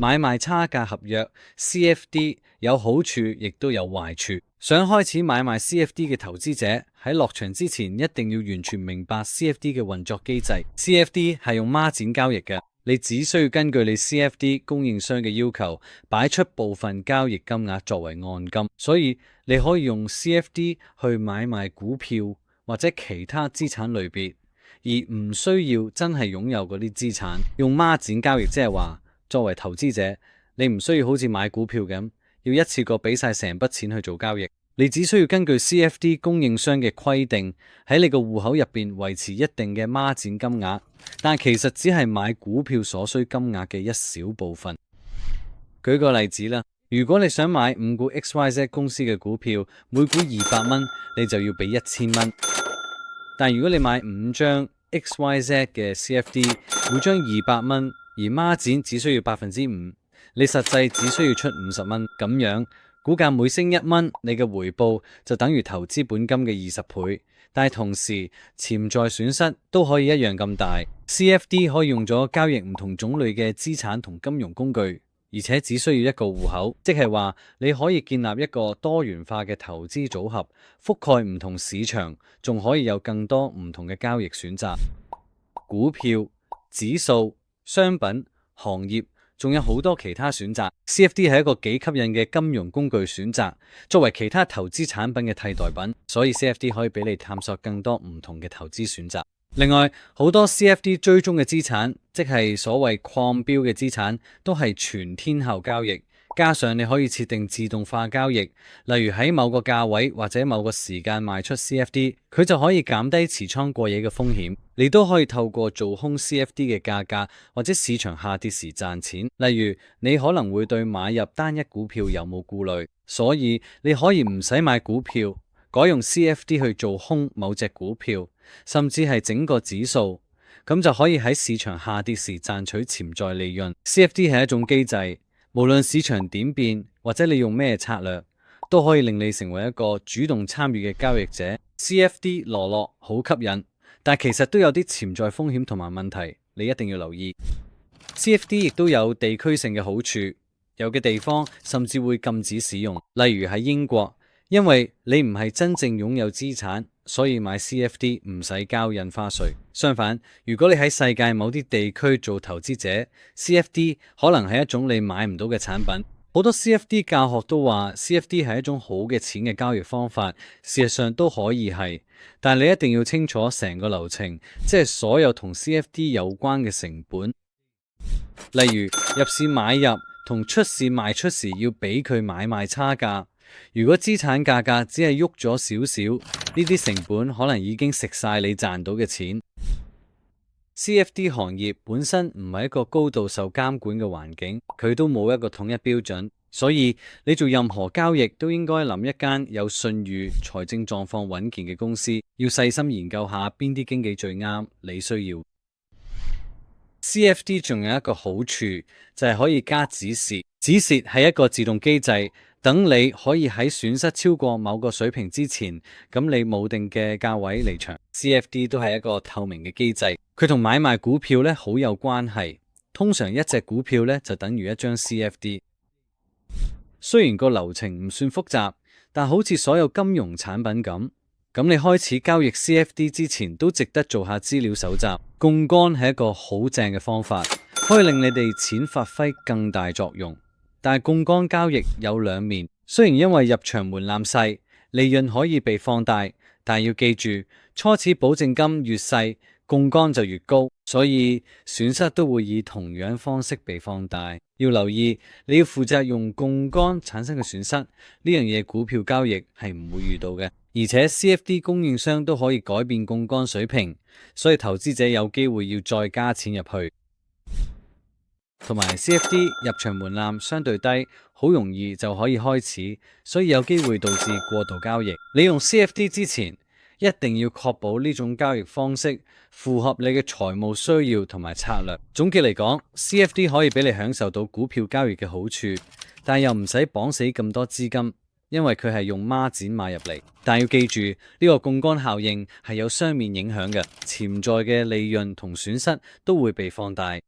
買賣差價合約 CFD 有好處，亦都有壞處。想開始買賣 CFD 嘅投資者喺落場之前，一定要完全明白 CFD 嘅運作機制。CFD 係用孖展交易嘅，你只需要根據你 CFD 供應商嘅要求，擺出部分交易金額作為按金。所以你可以用 CFD 去買賣股票或者其他資產類別，而唔需要真係擁有嗰啲資產。用孖展交易即係話，作為投資者，你唔需要好似買股票咁，要一次過俾晒成筆錢去做交易。你只需要根據 CFD 供應商嘅規定，喺你個戶口入邊維持一定嘅孖展金額，但其實只係買股票所需金額嘅一小部分。舉個例子啦，如果你想買5股 XYZ 公司嘅股票，每股200蚊，你就要俾1000蚊。但如果你買5張 XYZ 嘅 CFD， 每張200蚊，而孖展只需要 5%， 你實際只需要出50蚊。咁樣股價每升1蚊，你嘅回報就等於投資本金嘅20倍，但係同時潛在損失都可以一樣咁大。CFD 可以用咗交易唔同種類嘅資產同金融工具，而且只需要一個戶口，即係話你可以建立一個多元化嘅投資組合，覆蓋唔同市場，仲可以有更多唔同嘅交易選擇。股票、指數、商品、行業，仲有好多其他選擇。CFD 係一個幾吸引嘅金融工具選擇，作為其他投資產品嘅替代品，所以 CFD 可以俾你探索更多唔同嘅投資選擇。另外，好多 CFD 追蹤嘅資產，即係所謂擴標嘅資產，都係全天候交易。加上你可以設定自動化交易，例如喺某個價位或者某個時間賣出 CFD， 佢就可以減低持倉過夜嘅風險。你都可以透過做空 CFD 嘅價格或者市場下跌時賺錢。例如你可能會對買入單一股票有冇顧慮，所以你可以唔使買股票，改用 CFD 去做空某隻股票，甚至係整個指數，咁就可以喺市場下跌時賺取潛在利潤。CFD 係一種機制，無論市場點變或者你用咩策略，都可以令你成為一個主動參與嘅交易者。CFD 羅落好吸引，但其實都有啲潛在風險同埋問題，你一定要留意。CFD 亦都有地區性嘅好處，有嘅地方甚至會禁止使用，例如喺英國，因為你唔係真正擁有資產，所以買 CFD 唔使交印花稅。相反，如果你喺世界某啲地區做投資者， CFD 可能係一種你買唔到嘅產品。好多 CFD 教學都話 CFD 係一種好嘅錢嘅交易方法，事實上都可以係，但你一定要清楚成個流程，即係所有同 CFD 有關嘅成本，例如入市買入同出市賣出時要俾佢買賣差價。如果資產價格只係喐咗少少，呢啲成本可能已經食晒你賺到嘅錢。CFD 行業本身唔係一個高度受監管嘅環境，佢都冇一個統一標準，所以你做任何交易都應該諗一間有信譽、財政狀況穩健嘅公司，要細心研究下邊啲經紀最啱你需要。CFD 仲有一個好處就係可以加止蝕，止蝕係一個自動機制。等你可以喺損失超過某個水平之前，咁你冇定嘅價位離場。CFD 都係一個透明嘅機制，佢同買賣股票咧好有關係。通常一隻股票咧就等於一張 CFD。雖然個流程唔算複雜，但好似所有金融產品咁你開始交易 CFD 之前都值得做下資料搜集。槓桿係一個好正嘅方法，可以令你哋錢發揮更大作用。但係槓桿交易有兩面，雖然因為入場門檻細，利潤可以被放大，但係要記住，初始保證金越細，槓桿就越高，所以損失都會以同樣方式被放大。要留意，你要負責用槓桿產生嘅損失，呢樣嘢股票交易係唔會遇到嘅。而且 CFD 供應商都可以改變槓桿水平，所以投資者有機會要再加錢入去。同埋 CFD 入場門檻相對低，好容易就可以開始，所以有機會導致過度交易。你用 CFD 之前，一定要確保呢種交易方式符合你嘅財務需要同埋策略。總結嚟講， CFD 可以俾你享受到股票交易嘅好處，但又唔使綁死咁多資金，因為佢係用孖展買入嚟。但要記住，呢個槓桿效應係有雙面影響嘅，潛在嘅利潤同損失都會被放大。